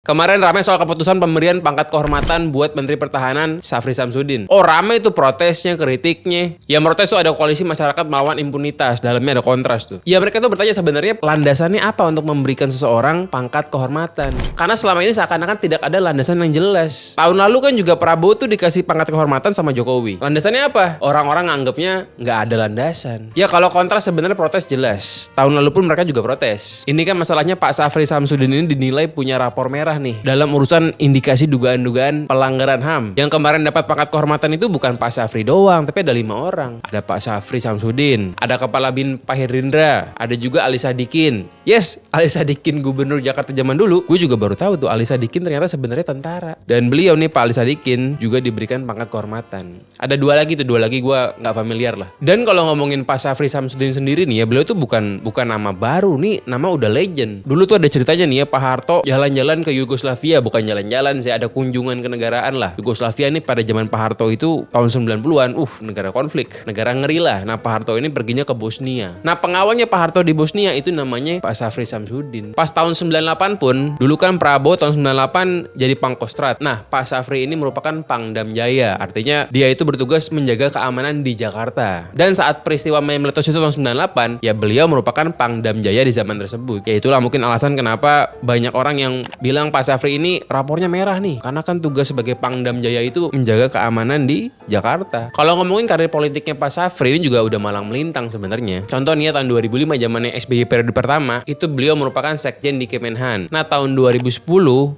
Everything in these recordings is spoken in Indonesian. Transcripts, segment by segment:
Kemarin ramai soal keputusan pemberian pangkat kehormatan buat Menteri Pertahanan Syafri Samsudin. Oh, ramai itu protesnya, kritiknya. Ya protes tuh ada koalisi masyarakat melawan impunitas, dalamnya ada kontras tuh. Ya mereka tuh bertanya sebenarnya landasannya apa untuk memberikan seseorang pangkat kehormatan. Karena selama ini seakan-akan tidak ada landasan yang jelas. Tahun lalu kan juga Prabowo tuh dikasih pangkat kehormatan sama Jokowi. Landasannya apa? Orang-orang nganggapnya nggak ada landasan. Ya kalau kontras sebenarnya protes jelas. Tahun lalu pun mereka juga protes. Ini kan masalahnya Pak Syafri Samsudin ini dinilai punya rapor merah nih dalam urusan indikasi dugaan-dugaan pelanggaran HAM. Yang kemarin dapat pangkat kehormatan itu bukan Pak Syafri doang, tapi ada 5 orang. Ada Pak Syafri Samsudin, ada Kepala BIN Pak Herindra, ada juga Ali Sadikin. Yes, Ali Sadikin Gubernur Jakarta zaman dulu. Gue juga baru tahu tuh Ali Sadikin ternyata sebenarnya tentara. Dan beliau nih Pak Ali Sadikin juga diberikan pangkat kehormatan. Ada dua lagi gue nggak familiar lah. Dan kalau ngomongin Pak Syafri Samsudin sendiri nih ya, beliau tuh bukan nama baru nih, nama udah legend. Dulu tuh ada ceritanya nih ya, Pak Harto jalan-jalan ke Yugoslavia, bukan jalan-jalan sih, ada kunjungan ke negaraan lah. Yugoslavia ini pada zaman Pak Harto itu tahun 90-an, negara konflik, negara ngeri lah. Nah Pak Harto ini perginya ke Bosnia. Nah pengawalnya Pak Harto di Bosnia itu namanya Pak Syafri Samsudin. Pas tahun 98 pun, dulu kan Prabowo tahun 98 jadi Pangkostrat. Nah Pak Syafri ini merupakan Pangdam Jaya, artinya dia itu bertugas menjaga keamanan di Jakarta. Dan saat peristiwa Mei meletus itu tahun 98, ya beliau merupakan Pangdam Jaya di zaman tersebut. Ya itulah mungkin alasan kenapa banyak orang yang bilang Pak Syafri ini rapornya merah nih, karena kan tugas sebagai Pangdam Jaya itu menjaga keamanan di Jakarta. Kalau ngomongin karir politiknya Pak Syafri ini juga udah malang melintang sebenarnya. Contohnya tahun 2005 zamannya SBY periode pertama, itu beliau merupakan Sekjen di Kemenhan. Nah tahun 2010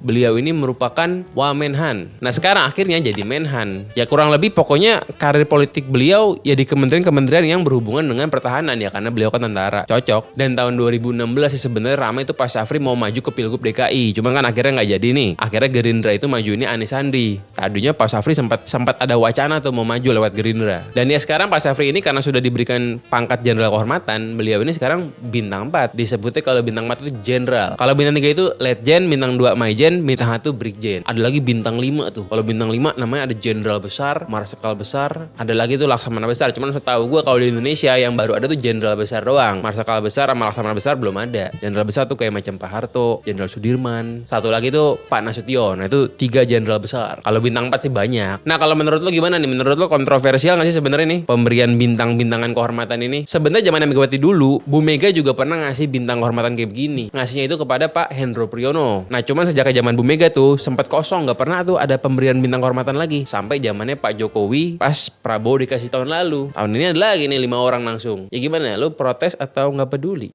beliau ini merupakan Wamenhan. Nah sekarang akhirnya jadi Menhan. Ya kurang lebih pokoknya karir politik beliau ya di kementerian-kementerian yang berhubungan dengan pertahanan ya, karena beliau kan tentara. Cocok. Dan tahun 2016 sih sebenarnya ramai itu Pak Syafri mau maju ke Pilgub DKI. Cuma kan akhirnya nggak jadi nih. Akhirnya Gerindra itu maju ini Anies Sandi. Tadinya Pak Syafri sempat ada wacana tuh mau maju lewat Gerindra. Dan ya sekarang Pak Syafri ini karena sudah diberikan pangkat jenderal kehormatan, beliau ini sekarang bintang 4. Disebutnya kalau bintang 4 itu jenderal. Kalau bintang 3 itu letjen, bintang 2 maijen, bintang 1 brigjen. Ada lagi bintang 5 tuh. Kalau bintang 5 namanya ada jenderal besar, marsikal besar, ada lagi tuh laksamana besar. Cuman setahu gue kalau di Indonesia yang baru ada tuh jenderal besar doang. Marsikal besar sama laksamana besar belum ada. Jenderal besar tuh kayak macam Pak Harto, Jenderal Sudirman. Satu lagi tuh Pak Nasution. Nah itu 3 jenderal besar. Kalau bintang 4 sih banyak. Nah kalau menurut lo gimana nih? Menurut lo kontroversial gak sih sebenarnya nih pemberian bintang-bintangan kehormatan ini? Sebenarnya zaman Megawati dulu, Bu Mega juga pernah ngasih bintang kehormatan kayak begini. Ngasihnya itu kepada Pak Hendro Priyono. Nah cuman sejak zaman Bu Mega tuh sempat kosong, gak pernah tuh ada pemberian bintang kehormatan lagi. Sampai zamannya Pak Jokowi pas Prabowo dikasih tahun lalu. Tahun ini ada lagi nih 5 orang langsung. Ya gimana? Lo protes atau gak peduli?